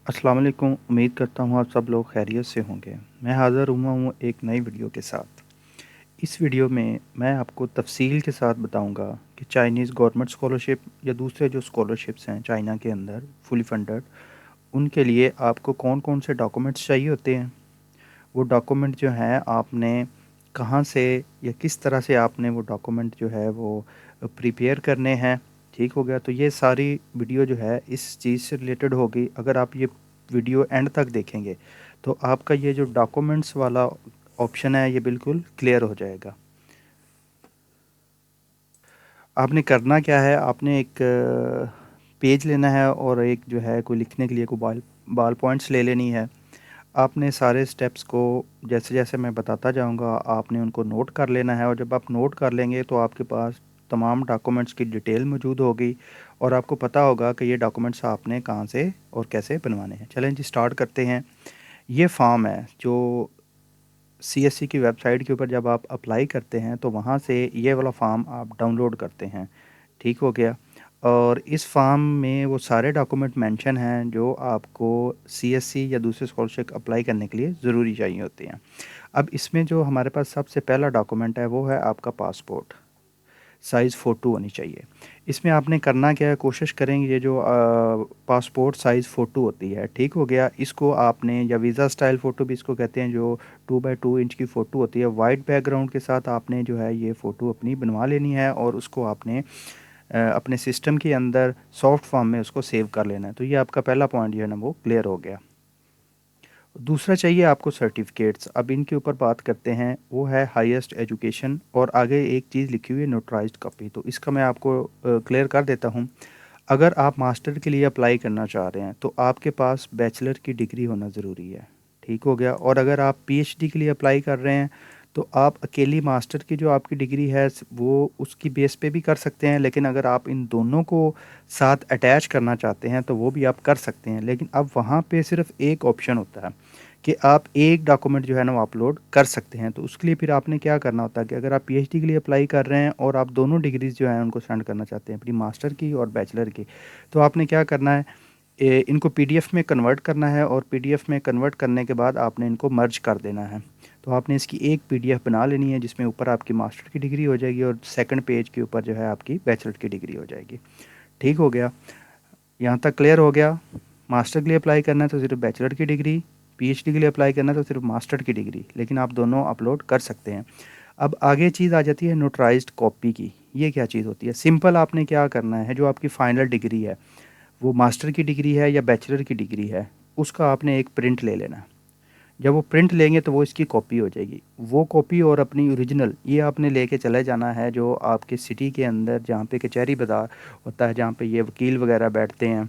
अस्सलाम वालेकुम। उम्मीद करता हूँ आप सब लोग खैरियत से होंगे। मैं हाज़िर हुआ हूँ एक नई वीडियो के साथ। इस वीडियो में मैं आपको तफ़सील के साथ बताऊँगा कि चाइनीज़ गवर्नमेंट स्कॉलरशिप या दूसरे जो स्कॉलरशिप्स हैं चाइना के अंदर फुली फंडेड, उनके लिए आपको कौन-कौन से डॉक्यूमेंट्स चाहिए होते हैं। वो डॉक्यूमेंट जो हैं आपने कहाँ से या किस तरह से आपने वो डॉक्यूमेंट जो है वो प्रिपेयर करने हैं, ठीक हो गया? तो ये सारी वीडियो जो है इस चीज़ से रिलेटेड होगी। अगर आप ये वीडियो एंड तक देखेंगे, तो आपका ये जो डॉक्यूमेंट्स वाला ऑप्शन है ये बिल्कुल क्लियर हो जाएगा। आपने करना क्या है, आपने एक पेज लेना है और एक जो है कोई लिखने के लिए कोई बॉल बॉल पॉइंट्स ले लेनी है। आपने सारे स्टेप्स को जैसे-जैसे मैं बताता जाऊँगा आपने उनको नोट कर लेना है, और जब आप नोट कर लेंगे तो आपके पास तमाम डॉक्यूमेंट्स की डिटेल मौजूद होगी और आपको पता होगा कि ये डॉक्यूमेंट्स आपने कहाँ से और कैसे बनवाने हैं। चलें जी स्टार्ट करते हैं। ये फॉर्म है जो सीएससी की वेबसाइट के ऊपर जब आप अप्लाई करते हैं तो वहाँ से ये वाला फॉर्म आप डाउनलोड करते हैं, ठीक हो गया? और इस फॉर्म में वो सारे डॉक्यूमेंट मेंशन हैं जो आपको सीएससी या दूसरे स्कॉलरशिप अप्लाई करने के लिए ज़रूरी चाहिए होते हैं। अब इसमें जो हमारे पास सबसे पहला डॉक्यूमेंट है वो है आपका पासपोर्ट, साइज़ फ़ोटो होनी चाहिए। इसमें आपने करना क्या है, कोशिश करेंगे ये जो पासपोर्ट साइज़ फ़ोटो होती है, ठीक हो गया? इसको आपने या वीज़ा स्टाइल फ़ोटो भी इसको कहते हैं, जो 2 बाय 2 इंच की फ़ोटो होती है, वाइट बैकग्राउंड के साथ आपने जो है ये फ़ोटो अपनी बनवा लेनी है और उसको आपने अपने सिस्टम के अंदर सॉफ्ट फॉर्म में उसको सेव कर लेना है। तो ये आपका पहला पॉइंट जो है ना वो क्लियर हो गया। दूसरा चाहिए आपको सर्टिफ़िकेट्स। अब इनके ऊपर बात करते हैं, वो है हाईएस्ट एजुकेशन और आगे एक चीज़ लिखी हुई है नोटराइज़्ड कॉपी। तो इसका मैं आपको क्लियर कर देता हूँ। अगर आप मास्टर के लिए अप्लाई करना चाह रहे हैं, तो आपके पास बैचलर की डिग्री होना ज़रूरी है, ठीक हो गया? और अगर आप पीएचडी के लिए अप्लाई कर रहे हैं, तो आप अकेली मास्टर की जो आपकी डिग्री है वो उसकी बेस पे भी कर सकते हैं, लेकिन अगर आप इन दोनों को साथ अटैच करना चाहते हैं, तो वो भी आप कर सकते हैं। लेकिन अब वहाँ पे सिर्फ़ एक ऑप्शन होता है कि आप एक डॉक्यूमेंट जो है ना वो अपलोड कर सकते हैं। तो उसके लिए फिर आपने क्या करना होता है कि अगर आप पीएचडी के लिए अप्लाई कर रहे हैं और आप दोनों डिग्रीज़ जो हैं उनको सेंड करना चाहते हैं, अपनी मास्टर की और बैचलर की, तो आपने क्या करना है, इनको पीडीएफ में कन्वर्ट करना है और पीडीएफ में कन्वर्ट करने के बाद आपने इनको मर्ज कर देना है। तो आपने इसकी एक पीडीएफ बना लेनी है जिसमें ऊपर आपकी मास्टर की डिग्री हो जाएगी और सेकंड पेज के ऊपर जो है आपकी बैचलर की डिग्री हो जाएगी। ठीक हो गया? यहाँ तक क्लियर हो गया? मास्टर के लिए अप्लाई करना है तो सिर्फ बैचलर की डिग्री, पीएचडी के लिए अप्लाई करना है तो सिर्फ मास्टर की डिग्री, लेकिन आप दोनों अपलोड कर सकते हैं। अब आगे चीज़ आ जाती है नोटराइज्ड कॉपी की। ये क्या चीज़ होती है? सिंपल आपने क्या करना है, जो आपकी फाइनल डिग्री है, वो मास्टर की डिग्री है या बैचलर की डिग्री है, उसका आपने एक प्रिंट ले लेना है। जब वो प्रिंट लेंगे तो वो इसकी कॉपी हो जाएगी। वो कॉपी और अपनी ओरिजिनल ये आपने लेके चले जाना है जो आपके सिटी के अंदर जहाँ पे कचहरी बाज़ार होता है, जहाँ पे ये वकील वगैरह बैठते हैं,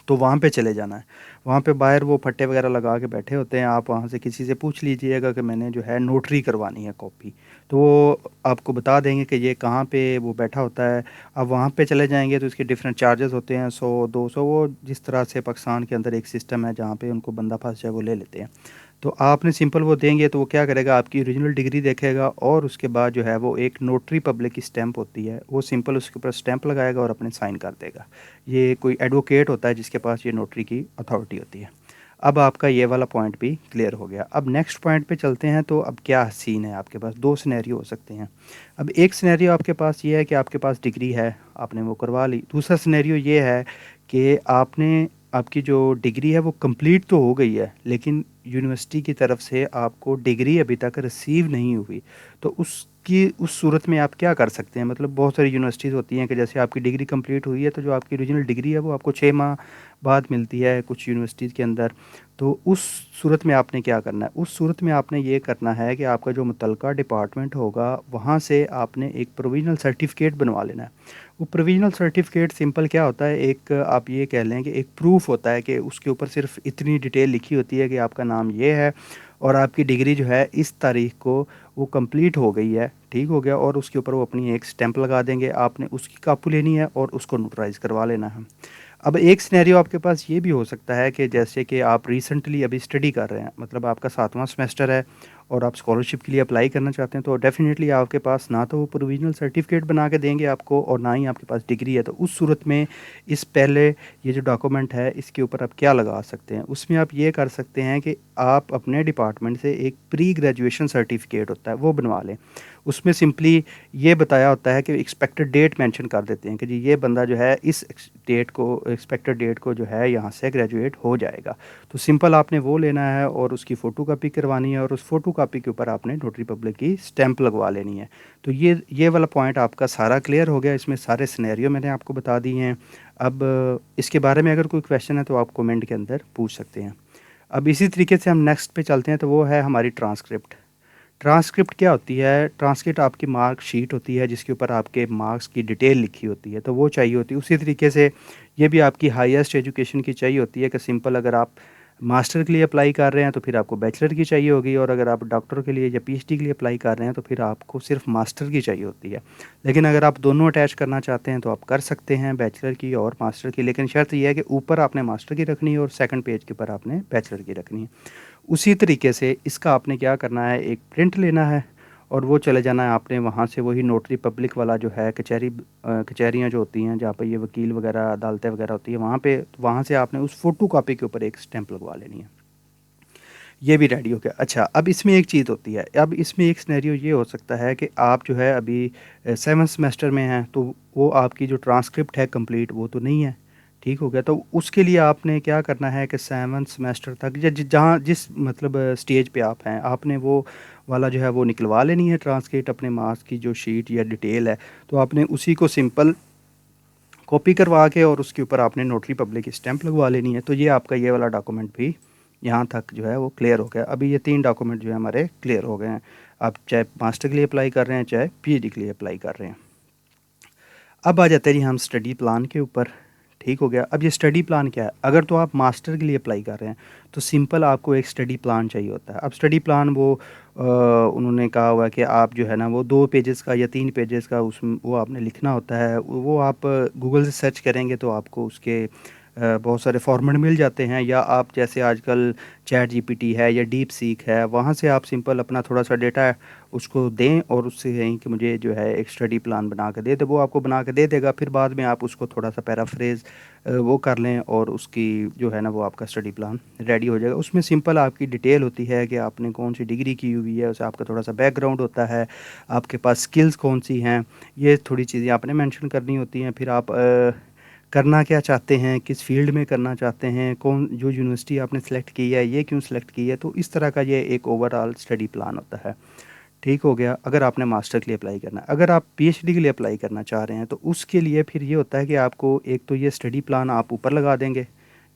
तो वहाँ पे चले जाना है। वहाँ पे बाहर वो फट्टे वगैरह लगा के बैठे होते हैं, आप वहाँ से किसी से पूछ लीजिएगा कि मैंने जो है नोटरी करवानी है कॉपी, तो वो आपको बता देंगे कि ये कहाँ पे वो बैठा होता है। अब वहाँ पे चले जाएँगे तो इसके डिफरेंट चार्जेस होते हैं, 100 200, वो जिस तरह से पाकिस्तान के अंदर एक सिस्टम है जहाँ पे उनको बंदा फँस जाए वो ले लेते हैं। तो आपने सिंपल वो देंगे तो वो क्या करेगा, आपकी ओरिजिनल डिग्री देखेगा और उसके बाद जो है वो एक नोटरी पब्लिक की स्टैंप होती है, वो सिंपल उसके ऊपर स्टैंप लगाएगा और अपने साइन कर देगा। ये कोई एडवोकेट होता है जिसके पास ये नोटरी की अथॉरिटी होती है। अब आपका ये वाला पॉइंट भी क्लियर हो गया। अब नेक्स्ट पॉइंट पे चलते हैं। तो अब क्या सीन है, आपके पास 2 सिनेरियो हो सकते हैं। अब एक सिनेरियो आपके पास ये है कि आपके पास डिग्री है, आपने वो करवा ली। दूसरा सिनेरियो ये है कि आपकी जो डिग्री है वो कंप्लीट तो हो गई है, लेकिन यूनिवर्सिटी की तरफ से आपको डिग्री अभी तक रिसीव नहीं हुई। तो उस सूरत में आप क्या कर सकते हैं, मतलब बहुत सारी यूनिवर्सिटीज़ होती हैं कि जैसे आपकी डिग्री कंप्लीट हुई है तो जो आपकी ओरिजिनल डिग्री है वो आपको 6 माह बाद मिलती है कुछ यूनिवर्सिटीज़ के अंदर। तो उस सूरत में आपने क्या करना है, उस सूरत में आपने ये करना है कि आपका जो मुतलका डिपार्टमेंट होगा वहाँ से आपने एक प्रोविज़नल सर्टिफ़िकेट बनवा लेना है। वो प्रोविज़नल सर्टिफ़िकेट सिंपल क्या होता है, एक आप ये कह लें कि एक प्रूफ़ होता है कि उसके ऊपर सिर्फ़ इतनी डिटेल लिखी होती है कि आपका नाम ये है और आपकी डिग्री जो है इस तारीख़ को वो कंप्लीट हो गई है, ठीक हो गया? और उसके ऊपर वो अपनी एक स्टैंप लगा देंगे, आपने उसकी कॉपी लेनी है और उसको नोटराइज़ करवा लेना है। अब एक सिनेरियो आपके पास ये भी हो सकता है कि जैसे कि आप रिसेंटली अभी स्टडी कर रहे हैं, मतलब आपका 7वां सेमेस्टर है और आप स्कॉलरशिप के लिए अप्लाई करना चाहते हैं, तो डेफ़िनेटली आपके पास ना तो वो प्रोविज़नल सर्टिफ़िकेट बना के देंगे आपको और ना ही आपके पास डिग्री है। तो उस सूरत में इस पहले ये जो डॉक्यूमेंट है इसके ऊपर आप क्या लगा सकते हैं? उसमें आप ये कर सकते हैं कि आप अपने डिपार्टमेंट से एक प्री ग्रेजुएशन सर्टिफ़िकेट होता है वो बनवा लें। उसमें सिंपली ये बताया होता है कि एक्सपेक्टेड डेट मेंशन कर देते हैं कि जी ये बंदा जो है इस एक्सपेक्टेड डेट को जो है यहाँ से ग्रेजुएट हो जाएगा। तो सिंपल आपने वो लेना है और उसकी फ़ोटोकॉपी करवानी है और उस फ़ोटोकॉपी के ऊपर आपने नोटरी पब्लिक की स्टैंप लगवा लेनी है। तो ये वाला पॉइंट आपका सारा क्लियर हो गया, इसमें सारे सिनेरियो मैंने आपको बता दिए हैं। अब इसके बारे में अगर कोई क्वेश्चन है तो आप कमेंट के अंदर पूछ सकते हैं। अब इसी तरीके से हम नेक्स्ट पे चलते हैं, तो वो है हमारी ट्रांसक्रिप्ट। ट्रांसक्रिप्ट क्या होती है? ट्रांसक्रिप्ट आपकी मार्क शीट होती है जिसके ऊपर आपके मार्क्स की डिटेल लिखी होती है, तो वो चाहिए होती है। उसी तरीके से ये भी आपकी हाईएस्ट एजुकेशन की चाहिए होती है कि सिंपल अगर आप मास्टर के लिए अप्लाई कर रहे हैं तो फिर आपको बैचलर की चाहिए होगी, और अगर आप डॉक्टर के लिए या पीएचडी के लिए अप्लाई कर रहे हैं तो फिर आपको सिर्फ मास्टर की चाहिए होती है। लेकिन अगर आप दोनों अटैच करना चाहते हैं तो आप कर सकते हैं, बैचलर की और मास्टर की, लेकिन शर्त ये है कि ऊपर आपने मास्टर की रखनी है और सेकंड पेज के ऊपर आपने बैचलर की रखनी है। उसी तरीके से इसका आपने क्या करना है, एक प्रिंट लेना है और वो चले जाना है आपने वहाँ से, वही नोटरी पब्लिक वाला जो है कचहरियाँ जो होती हैं जहाँ पे ये वकील वगैरह अदालतें वगैरह होती है वहाँ पे, वहाँ से आपने उस फ़ोटो कॉपी के ऊपर एक स्टैंप लगवा लेनी है। ये भी रेडी हो गया। अच्छा, अब इसमें एक चीज़ होती है, अब इसमें एक सिनेरियो ये हो सकता है कि आप जो है अभी 7th सेमेस्टर में हैं, तो वो आपकी जो ट्रांसक्रिप्ट है कंप्लीट वो तो नहीं है। ठीक हो गया, तो उसके लिए आपने क्या करना है कि 7th सेमेस्टर तक या जहाँ जिस मतलब स्टेज पे आप हैं, आपने वो वाला जो है वो निकलवा लेनी है ट्रांसक्रिप्ट, अपने मार्क्स की जो शीट या डिटेल है, तो आपने उसी को सिंपल कॉपी करवा के और उसके ऊपर आपने नोटरी पब्लिक स्टैंप लगवा लेनी है। तो ये आपका ये वाला डॉक्यूमेंट भी यहाँ तक जो है वो क्लियर हो गया। अभी ये 3 डॉक्यूमेंट जो है हमारे क्लियर हो गए हैं। आप चाहे मास्टर के लिए अप्लाई कर रहे हैं, चाहे पीएचडी के लिए अप्लाई कर रहे हैं। अब आ जाते हैं जी हम स्टडी प्लान के ऊपर। ठीक हो गया। अब ये स्टडी प्लान क्या है? अगर तो आप मास्टर के लिए अप्लाई कर रहे हैं तो सिंपल आपको एक स्टडी प्लान चाहिए होता है। अब स्टडी प्लान वो उन्होंने कहा हुआ है कि आप जो है ना वो 2 पेजेस का या 3 पेजेस का उसमें वो आपने लिखना होता है। वो आप गूगल से सर्च करेंगे तो आपको उसके बहुत सारे फॉर्मेट मिल जाते हैं, या आप जैसे आजकल चैट जीपीटी है या डीप सीक है, वहाँ से आप सिंपल अपना थोड़ा-सा डेटा उसको दें और उससे कहें कि मुझे जो है एक स्टडी प्लान बना के दे, तो वो आपको बना के दे देगा। फिर बाद में आप उसको थोड़ा-सा पैराफ्रेज़ वो कर लें और उसकी जो है ना वो आपका स्टडी प्लान रेडी हो जाएगा। उसमें सिंपल आपकी डिटेल होती है कि आपने कौन-सी डिग्री की हुई है, उससे आपका थोड़ा-सा बैकग्राउंड होता है, आपके पास स्किल्स कौन-सी हैं, ये थोड़ी चीज़ें आपने मेंशन करनी होती हैं। फिर आप करना क्या चाहते हैं, किस फ़ील्ड में करना चाहते हैं, कौन जो यूनिवर्सिटी आपने सेलेक्ट की है, ये क्यों सेलेक्ट की है, तो इस तरह का ये एक ओवरऑल स्टडी प्लान होता है। ठीक हो गया, अगर आपने मास्टर के लिए अप्लाई करना है। अगर आप पीएचडी के लिए अप्लाई करना चाह रहे हैं, तो उसके लिए फिर ये होता है कि आपको एक तो ये स्टडी प्लान आप ऊपर लगा देंगे,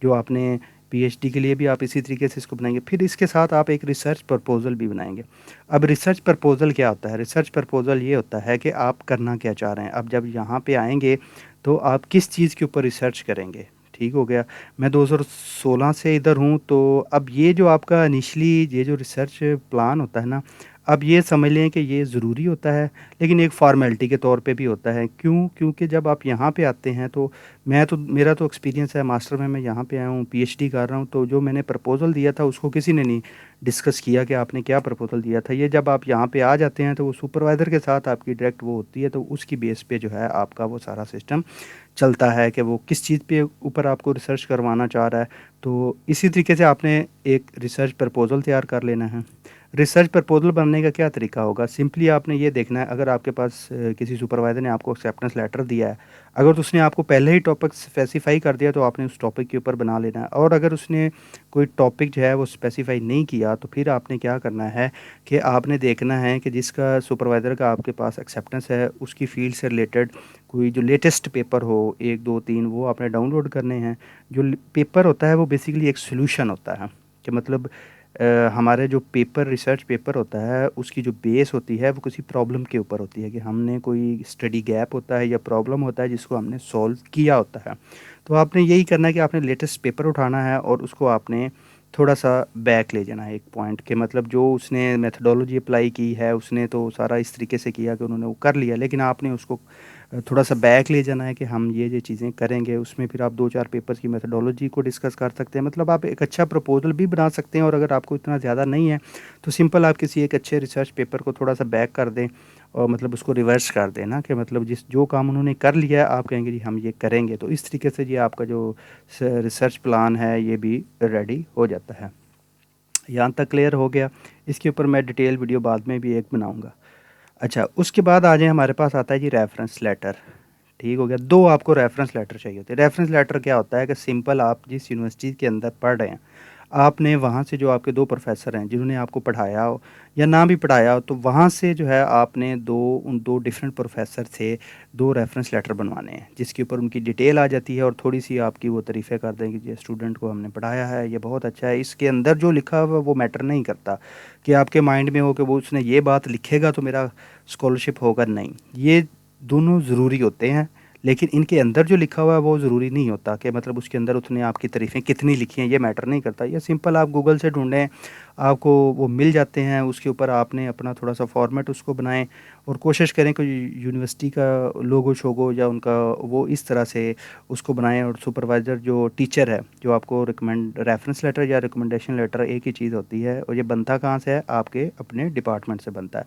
जो आपने पीएचडी के लिए भी आप इसी तरीके से इसको बनाएँगे। फिर इसके साथ आप एक रिसर्च प्रपोज़ल भी बनाएँगे। अब रिसर्च प्रपोज़ल क्या होता है? रिसर्च प्रपोज़ल ये होता है कि आप करना क्या चाह रहे हैं। अब जब यहाँ पे आएँगे, तो आप किस चीज़ के ऊपर रिसर्च करेंगे? ठीक हो गया। मैं 2016 से इधर हूँ, तो अब ये जो आपका इनिशियली ये जो रिसर्च प्लान होता है ना, अब ये समझ लें कि ये ज़रूरी होता है, लेकिन एक फ़ॉर्मेलिटी के तौर पे भी होता है। क्यों? क्योंकि जब आप यहाँ पे आते हैं तो मेरा तो एक्सपीरियंस है मास्टर में, मैं यहाँ पे आया हूँ, पीएचडी कर रहा हूँ, तो जो मैंने प्रपोज़ल दिया था उसको किसी ने नहीं डिस्कस किया कि आपने क्या प्रपोज़ल दिया था। ये जब आप यहाँ पे आ जाते हैं तो वो सुपरवाइज़र के साथ आपकी डायरेक्ट वो होती है, तो उसकी बेस पे जो है आपका वो सारा सिस्टम चलता है कि वो किस चीज़ पे ऊपर आपको रिसर्च करवाना चाह रहा है। तो इसी तरीके से आपने एक रिसर्च प्रपोज़ल तैयार कर लेना है। रिसर्च प्रपोज़ल बनने का क्या तरीका होगा? सिंपली आपने ये देखना है, अगर आपके पास किसी सुपरवाइज़र ने आपको एक्सेप्टेंस लेटर दिया है, अगर तो उसने आपको पहले ही टॉपिक स्पेसिफ़ाई कर दिया तो आपने उस टॉपिक के ऊपर बना लेना है, और अगर उसने कोई टॉपिक जो है वो स्पेसिफ़ाई नहीं किया तो फिर आपने क्या करना है कि आपने देखना है कि जिसका सुपरवाइज़र का आपके पास एक्सेप्टेंस है उसकी फ़ील्ड से रिलेटेड कोई जो लेटेस्ट पेपर हो 1, 2, 3 वो आपने डाउनलोड करने हैं। जो ल पेपर होता है वो बेसिकली एक सॉल्यूशन होता है, कि मतलब हमारे जो पेपर रिसर्च पेपर होता है उसकी जो बेस होती है वो किसी प्रॉब्लम के ऊपर होती है, कि हमने कोई स्टडी गैप होता है या प्रॉब्लम होता है जिसको हमने सॉल्व किया होता है। तो आपने यही करना है कि आपने लेटेस्ट पेपर उठाना है और उसको आपने थोड़ा-सा बैक ले जाना है एक पॉइंट के, मतलब जो उसने मेथोडोलॉजी अप्लाई की है उसने तो सारा इस तरीके से किया कि उन्होंने वो कर लिया, लेकिन आपने उसको थोड़ा सा बैक ले जाना है कि हम ये चीज़ें करेंगे, उसमें फिर आप 2-4 पेपर्स की मेथोडोलॉजी को डिस्कस कर सकते हैं। मतलब आप एक अच्छा प्रपोज़ल भी बना सकते हैं और अगर आपको इतना ज़्यादा नहीं है, तो सिंपल आप किसी एक अच्छे रिसर्च पेपर को थोड़ा-सा बैक कर दें और मतलब उसको रिवर्स कर दें ना कि मतलब जो काम उन्होंने कर लिया है, आप कहेंगे जी हम ये करेंगे। तो इस तरीके से ये आपका जो रिसर्च प्लान है, ये भी रेडी हो जाता है। यहाँ तक क्लियर हो गया। इसके ऊपर मैं डिटेल वीडियो बाद में भी एक बनाऊँगा। अच्छा, उसके बाद आ जाएँ, हमारे पास आता है जी रेफ़रेंस लेटर। ठीक हो गया। 2 आपको रेफ़रेंस लेटर चाहिए होते हैं। रेफ़रेंस लेटर क्या होता है कि सिंपल आप जिस यूनिवर्सिटी के अंदर पढ़ रहे हैं, आपने वहाँ से जो आपके 2 प्रोफ़ेसर हैं, जिन्होंने आपको पढ़ाया हो या ना भी पढ़ाया हो, तो वहाँ से जो है आपने 2 डिफ़रेंट प्रोफ़ेसर से 2 रेफ़रेंस लेटर बनवाने हैं, जिसके ऊपर उनकी डिटेल आ जाती है और थोड़ी-सी आपकी वो तारीफ़ें कर दें कि ये स्टूडेंट को हमने पढ़ाया है, ये बहुत अच्छा है। इसके अंदर जो लिखा हुआ है वो मैटर नहीं करता कि आपके माइंड में हो कि वो उसने ये बात लिखेगा तो मेरा स्कॉलरशिप होगा, नहीं। ये दोनों ज़रूरी होते हैं, लेकिन इनके अंदर जो लिखा हुआ है वो ज़रूरी नहीं होता कि मतलब उसके अंदर उसने आपकी तारीफ़ें कितनी लिखी हैं, ये मैटर नहीं करता। ये सिंपल आप गूगल से ढूँढें, आपको वो मिल जाते हैं। उसके ऊपर आपने अपना थोड़ा-सा फ़ॉर्मेट उसको बनाएँ और कोशिश करें कि यूनिवर्सिटी का लोगो-शोगो या उनका वो इस तरह से उसको बनाएँ और सुपरवाइज़र जो टीचर है, जो आपको रेफ़रेंस लेटर या रिकमेंडेशन लेटर एक ही चीज़ होती है और ये बनता कहाँ से है, आपके अपने डिपार्टमेंट से बनता है।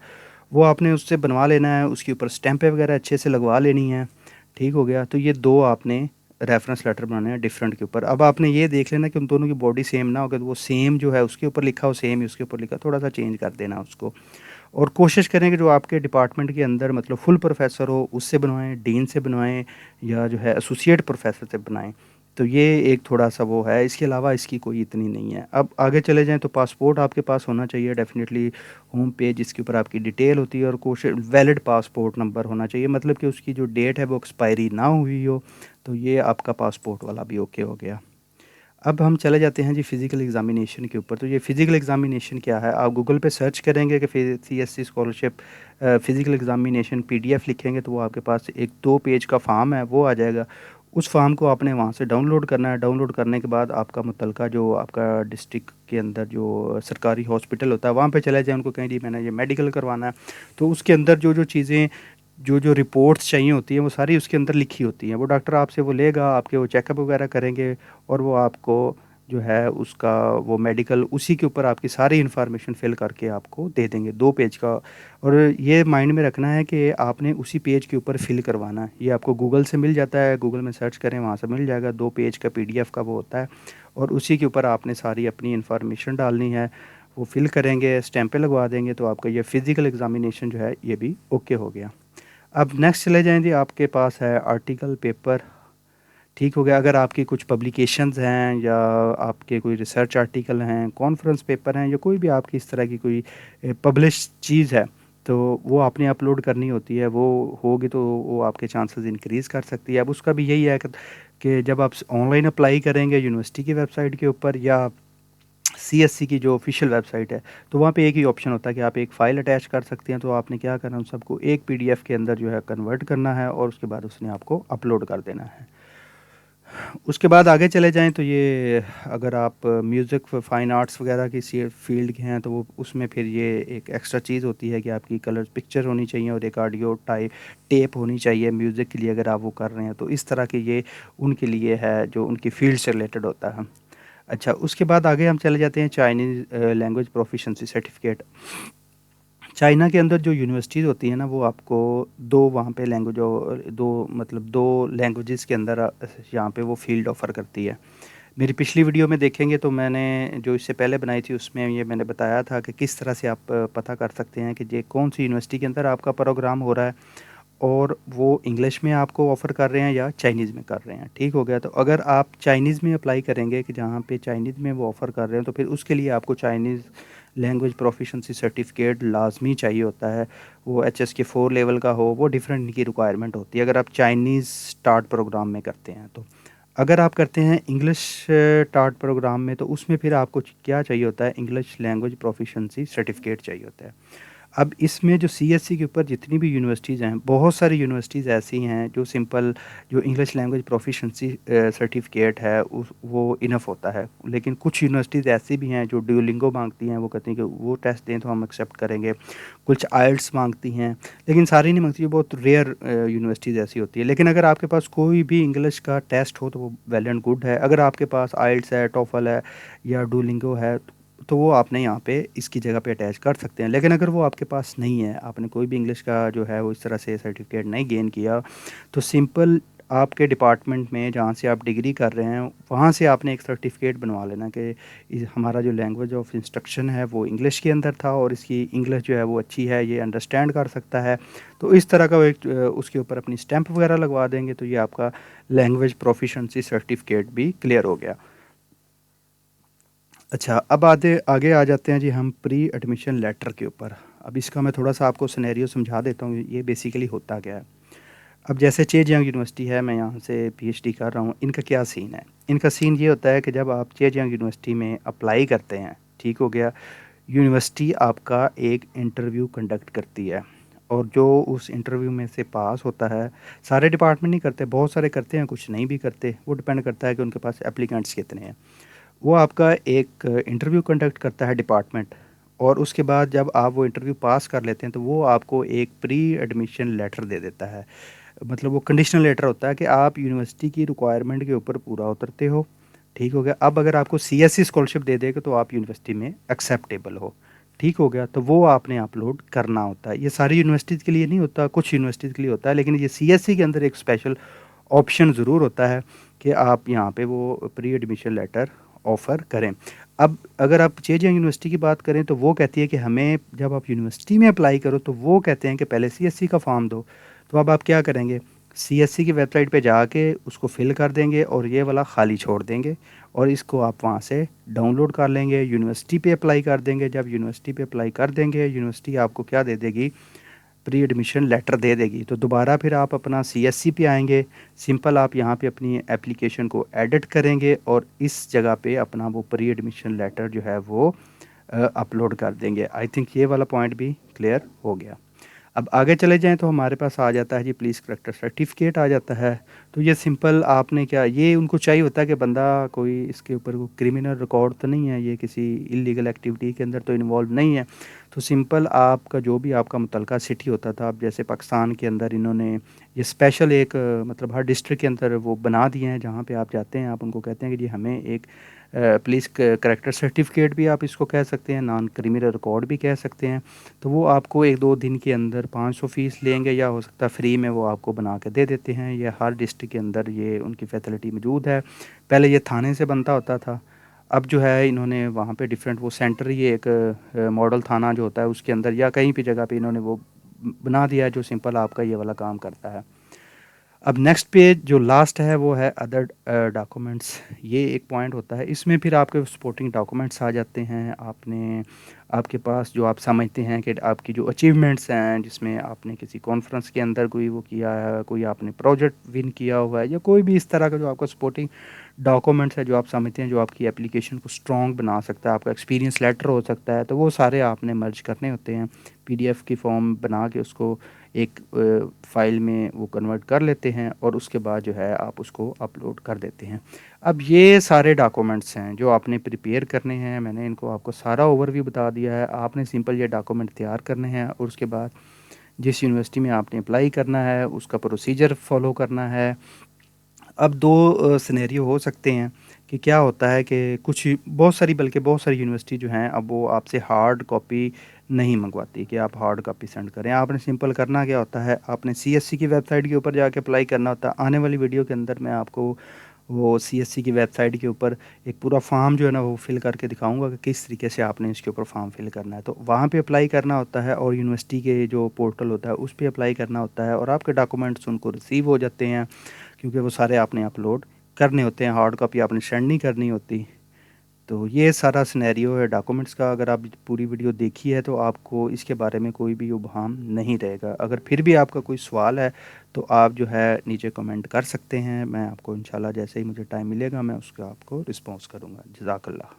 वो आपने उससे बनवा लेना है, उसके ऊपर स्टैम्पें वगैरह अच्छे से लगवा लेनी हैं। ठीक हो गया? तो ये 2 आपने रेफ़रेंस लेटर बनाने हैं डिफरेंट के ऊपर। अब आपने ये देख लेना कि उन दोनों की बॉडी सेम ना हो, अगर वो सेम जो है उसके ऊपर लिखा हो, सेम ही उसके ऊपर लिखा, थोड़ा-सा चेंज कर देना उसको। और कोशिश करें कि जो आपके डिपार्टमेंट के अंदर मतलब फुल प्रोफ़ेसर हो, उससे बनवाएँ, डीन से बनवाएँ या जो है एसोसिएट प्रोफ़ेसर से बनाएँ। तो ये एक थोड़ा-सा वो है, इसके अलावा इसकी कोई इतनी नहीं है। अब आगे चले जाएँ तो पासपोर्ट आपके पास होना चाहिए डेफ़िनिटली, होम पेज जिसके ऊपर आपकी डिटेल होती है और वैलिड पासपोर्ट नंबर होना चाहिए, मतलब कि उसकी जो डेट है वो एक्सपायरी ना हुई हो, तो ये आपका पासपोर्ट वाला भी ओके हो गया। अब हम चले जाते हैं जी फ़िज़िकल एग्ज़ामिनेशन के ऊपर। तो ये फ़िज़िकल एग्ज़ामिनेशन क्या है? आप गूगल पे सर्च करेंगे कि CSC scholarship physical examination PDF लिखेंगे तो वो आपके पास एक 2 पेज का फ़ॉर्म है, वो आ जाएगा। उस फ़ॉर्म को आपने वहाँ से डाउनलोड करना है। डाउनलोड करने के बाद आपका मुतलका जो आपका डिस्ट्रिक्ट के अंदर जो सरकारी हॉस्पिटल होता है, वहाँ पे चले जाएँ, उनको कहें जी मैंने ये मेडिकल करवाना है। तो उसके अंदर जो-जो चीज़ें, जो-जो रिपोर्ट्स चाहिए होती हैं, वो सारी उसके अंदर लिखी होती हैं। वो डॉक्टर आपसे वो लेगा, आपके वो चेकअप वगैरह करेंगे और वो आपको जो है उसका वो मेडिकल उसी के ऊपर आपकी सारी इन्फॉर्मेशन फ़िल करके आपको दे देंगे 2 पेज का। और ये माइंड में रखना है कि आपने उसी पेज के ऊपर फ़िल करवाना है। ये आपको गूगल से मिल जाता है, गूगल में सर्च करें वहाँ से मिल जाएगा, 2 पेज का पीडीएफ का वो होता है और उसी के ऊपर आपने सारी अपनी इन्फॉर्मेशन डालनी है। वो फ़िल करेंगे, स्टैंपें लगवा देंगे तो आपका ये फ़िज़िकल एग्ज़ामिनेशन जो है ये भी ओके हो गया। अब नेक्स्ट चले जाएँ जी, आपके पास है आर्टिकल पेपर। ठीक हो गया। अगर आपकी कुछ पब्लिकेशंस हैं या आपके कोई रिसर्च आर्टिकल हैं, कॉन्फ्रेंस पेपर हैं या कोई भी आपकी इस तरह की कोई पब्लिश चीज़ है, तो वो आपने अपलोड करनी होती है। वो होगी तो वो आपके चांसेस इंक्रीज़ कर सकती है। अब उसका भी यही है कि जब आप ऑनलाइन अप्लाई करेंगे यूनिवर्सिटी की वेबसाइट के ऊपर या सीएससी की जो ऑफ़िशियल वेबसाइट है, तो वहाँ पे एक ही ऑप्शन होता है कि आप एक फ़ाइल अटैच कर सकते हैं। तो आपने क्या करना है, उन सबको एक पीडीएफ के अंदर जो है कन्वर्ट करना है और उसके बाद उसने आपको अपलोड कर देना है। उसके बाद आगे चले जाएँ तो ये अगर आप म्यूज़िक फ़ाइन आर्ट्स वगैरह की सी फ़ील्ड के हैं तो वो उसमें फिर ये एक एक्स्ट्रा चीज़ होती है कि आपकी कलर पिक्चर होनी चाहिए और एक ऑडियो टेप होनी चाहिए म्यूज़िक के लिए, अगर आप वो कर रहे हैं। तो इस तरह के ये उनके लिए है जो उनकी फ़ील्ड से रिलेटेड होता है। अच्छा, उसके बाद आगे हम चले जाते हैं Chinese language proficiency certificate. China के अंदर जो यूनिवर्सिटीज़ होती हैं ना, वो आपको 2 वहाँ पे लैंग्वेज 2 मतलब 2 लैंग्वेजेज़ के अंदर यहाँ पे वो फ़ील्ड ऑफ़र करती है। मेरी पिछली वीडियो में देखेंगे तो मैंने जो इससे पहले बनाई थी उसमें ये मैंने बताया था कि किस तरह से आप पता कर सकते हैं कि ये कौन-सी यूनिवर्सिटी के अंदर आपका प्रोग्राम हो रहा है और वो इंग्लिश में आपको ऑफ़र कर रहे हैं या चाइनीज़ में कर रहे हैं। ठीक हो गया? तो अगर आप चाइनीज़ में अप्लाई करेंगे कि जहाँ पे चाइनीज़ में वो ऑफ़र कर रहे हैं, तो फिर उसके लिए आपको चाइनीज़ लैंग्वेज प्रोफ़िशिएंसी सर्टिफ़िकेट लाज़मी चाहिए होता है। वो एचएसके 4 लेवल का हो, वो डिफ़रेंट इनकी रिक्वायरमेंट होती है, अगर आप चाइनीज़ स्टार्ट प्रोग्राम में करते हैं तो। अगर आप करते हैं इंग्लिश स्टार्ट प्रोग्राम में, तो उसमें फिर आपको क्या चाहिए होता है, इंग्लिश लैंग्वेज प्रोफ़िशिएंसी सर्टिफ़िकेट चाहिए होता है। अब इसमें जो सीएससी के ऊपर जितनी भी यूनिवर्सिटीज़ हैं, बहुत सारी यूनिवर्सिटीज़ ऐसी हैं जो सिंपल जो इंग्लिश लैंग्वेज प्रोफिशिएंसी सर्टिफिकेट है उस वो इनफ होता है। लेकिन कुछ यूनिवर्सिटीज़ ऐसी भी हैं जो डुओलिंगो माँगती हैं, वो कहती हैं कि वो टेस्ट दें तो हम एक्सेप्ट करेंगे। कुछ आइल्स माँगती हैं, लेकिन सारी नहीं माँगती, बहुत रेयर यूनिवर्सिटीज़ ऐसी होती है। लेकिन अगर आपके पास कोई भी इंग्लिश का टेस्ट हो तो वो वेल एंड गुड है। अगर आपके पास आइल्स है, टोफल है या डुओलिंगो है तो वो आपने यहाँ पे इसकी जगह पे अटैच कर सकते हैं। लेकिन अगर वो आपके पास नहीं है, आपने कोई भी इंग्लिश का जो है वो इस तरह से सर्टिफिकेट नहीं गेन किया, तो सिंपल आपके डिपार्टमेंट में जहाँ से आप डिग्री कर रहे हैं, वहाँ से आपने एक सर्टिफिकेट बनवा लेना कि हमारा जो लैंग्वेज ऑफ इंस्ट्रक्शन है वो इंग्लिश के अंदर था और इसकी इंग्लिश जो है वो अच्छी है, ये अंडरस्टैंड कर सकता है। तो इस तरह का वो एक उसके ऊपर अपनी स्टैंप वगैरह लगवा देंगे, तो ये आपका लैंग्वेज प्रोफिशिएंसी सर्टिफिकेट भी क्लियर हो गया। अच्छा, अब आधे आगे आ जाते हैं जी हम प्री एडमिशन लेटर के ऊपर। अब इसका मैं थोड़ा-सा आपको सिनेरियो समझा देता हूँ, ये बेसिकली होता क्या है। अब जैसे ज़ेजियांग यूनिवर्सिटी है, मैं यहाँ से पीएचडी कर रहा हूँ, इनका क्या सीन है? इनका सीन ये होता है कि जब आप ज़ेजियांग यूनिवर्सिटी में अप्लाई करते हैं, ठीक हो गया? यूनिवर्सिटी आपका एक इंटरव्यू कंडक्ट करती है और जो उस इंटरव्यू में से पास होता है, सारे डिपार्टमेंट नहीं करते, बहुत सारे करते हैं, कुछ नहीं भी करते, वो डिपेंड करता है कि उनके पास एप्लीकेंट्स कितने हैं। वो आपका एक इंटरव्यू कंडक्ट करता है डिपार्टमेंट और उसके बाद जब आप वो इंटरव्यू पास कर लेते हैं तो वो आपको एक प्री एडमिशन लेटर दे देता है। मतलब वो कंडीशनल लेटर होता है कि आप यूनिवर्सिटी की रिक्वायरमेंट के ऊपर पूरा उतरते हो, ठीक हो गया। अब अगर आपको सीएससी स्कॉलरशिप दे देगा तो आप यूनिवर्सिटी में एक्सेप्टेबल हो, ठीक हो गया। तो वो आपने अपलोड करना होता है। ये सारी यूनिवर्सिटीज़ के लिए नहीं होता, कुछ यूनिवर्सिटीज़ के लिए होता है, लेकिन ये सीएससी के अंदर एक स्पेशल ऑप्शन ज़रूर होता है कि आप यहाँ पे वो प्री एडमिशन लेटर ऑफ़र करें। अब अगर आप ज़ेजियांग यूनिवर्सिटी की बात करें तो वो कहती है कि हमें जब आप यूनिवर्सिटी में अप्लाई करो तो वो कहते हैं कि पहले सीएससी का फॉर्म दो। तो अब आप क्या करेंगे? सीएससी की वेबसाइट पे जाके उसको फ़िल कर देंगे और ये वाला खाली छोड़ देंगे और इसको आप वहाँ से डाउनलोड कर लेंगे, यूनिवर्सिटी पे अप्लाई कर देंगे। जब यूनिवर्सिटी पे अप्लाई कर देंगे, यूनिवर्सिटी आपको क्या दे देगी? प्री एडमिशन लेटर दे देगी। तो दोबारा फिर आप अपना सीएससी पे आएँगे, सिंपल आप यहाँ पे अपनी एप्लीकेशन को एडिट करेंगे और इस जगह पे अपना वो प्री एडमिशन लेटर जो है वो अपलोड कर देंगे। आई थिंक ये वाला पॉइंट भी क्लियर हो गया। अब आगे चले जाएँ तो हमारे पास आ जाता है जी पुलिस करैक्टर सर्टिफ़िकेट आ जाता है। तो ये सिंपल आपने क्या ये उनको चाहिए होता है कि बंदा कोई इसके ऊपर कोई क्रिमिनल रिकॉर्ड तो नहीं है, ये किसी इल्लीगल एक्टिविटी के अंदर तो इन्वॉल्व नहीं है। तो सिंपल आपका जो भी आपका मुतलका सिटी होता था, अब जैसे पाकिस्तान के अंदर इन्होंने ये स्पेशल एक मतलब हर डिस्ट्रिक्ट के अंदर वो बना दिए हैं, जहाँ पे आप जाते हैं, आप उनको कहते हैं कि जी हमें एक पुलिस करैक्टर सर्टिफ़िकेट भी आप इसको कह सकते हैं, नॉन क्रिमिनल रिकॉर्ड भी कह सकते हैं। तो वो आपको 1-2 दिन के अंदर 500 फ़ीस लेंगे या हो सकता है फ्री में वो आपको बना के दे देते हैं। ये हर डिस्ट्रिक्ट के अंदर ये उनकी फैसिलिटी मौजूद है। पहले ये थाने से बनता होता था, अब जो है इन्होंने वहाँ पे डिफरेंट वो सेंटर ही एक मॉडल थाना जो होता है उसके अंदर या कहीं भी जगह पे इन्होंने वो बना दिया है जो सिंपल आपका ये वाला काम करता है। अब नेक्स्ट पेज जो लास्ट है वो है अदर डॉक्यूमेंट्स। ये एक पॉइंट होता है, इसमें फिर आपके सपोर्टिंग डॉक्यूमेंट्स आ जाते हैं। आपने आपके पास जो आप समझते हैं कि आपकी जो अचीवमेंट्स हैं, जिसमें आपने किसी कॉन्फ्रेंस के अंदर कोई वो किया है, कोई आपने प्रोजेक्ट विन किया हुआ है या कोई भी इस तरह का जो आपका सपोर्टिंग डॉक्यूमेंट्स है जो आप समझते हैं जो आपकी एप्लीकेशन को स्ट्रॉन्ग बना सकता है, आपका एक्सपीरियंस लेटर हो सकता है, तो वो सारे आपने मर्ज करने होते हैं। पीडीएफ की फॉर्म बना के उसको एक फ़ाइल में वो कन्वर्ट कर लेते हैं और उसके बाद जो है आप उसको अपलोड कर देते हैं। अब ये सारे डॉक्यूमेंट्स हैं जो आपने प्रिपेयर करने हैं, मैंने इनको आपको सारा ओवरव्यू बता दिया है। आपने सिंपल ये डॉक्यूमेंट तैयार करने हैं और उसके बाद जिस यूनिवर्सिटी में आपने अप्लाई करना है उसका प्रोसीजर फ़ॉलो करना है। अब 2 सिनेरियो हो सकते हैं कि क्या होता है कि कुछ बहुत सारी बल्कि बहुत सारी यूनिवर्सिटी जो हैं अब वो आपसे हार्ड कॉपी नहीं मंगवाती कि आप हार्ड कॉपी सेंड करें। आपने सिंपल करना क्या होता है, आपने सीएससी की वेबसाइट के ऊपर जाके अप्लाई करना होता है। आने वाली वीडियो के अंदर मैं आपको वो सीएससी की वेबसाइट के ऊपर एक पूरा फॉर्म जो है ना वो फिल करके दिखाऊंगा कि किस तरीके से आपने इसके ऊपर फॉर्म फिल करना है। तो वहाँ पे अप्लाई करना होता है और यूनिवर्सिटी के जो पोर्टल होता है उस पे अप्लाई करना होता है और आपके डॉक्यूमेंट्स उनको रिसीव हो जाते हैं, क्योंकि वो सारे आपने अपलोड करने होते हैं, हार्ड कॉपी आपने सेंड नहीं करनी होती। तो ये सारा सिनेरियो है डॉक्यूमेंट्स का। अगर आप पूरी वीडियो देखी है तो आपको इसके बारे में कोई भी उबहाम नहीं रहेगा। अगर फिर भी आपका कोई सवाल है तो आप जो है नीचे कमेंट कर सकते हैं। मैं आपको इंशाल्लाह जैसे ही मुझे टाइम मिलेगा मैं उसका आपको रिस्पॉन्स करूँगा। जज़ाकल्लाह।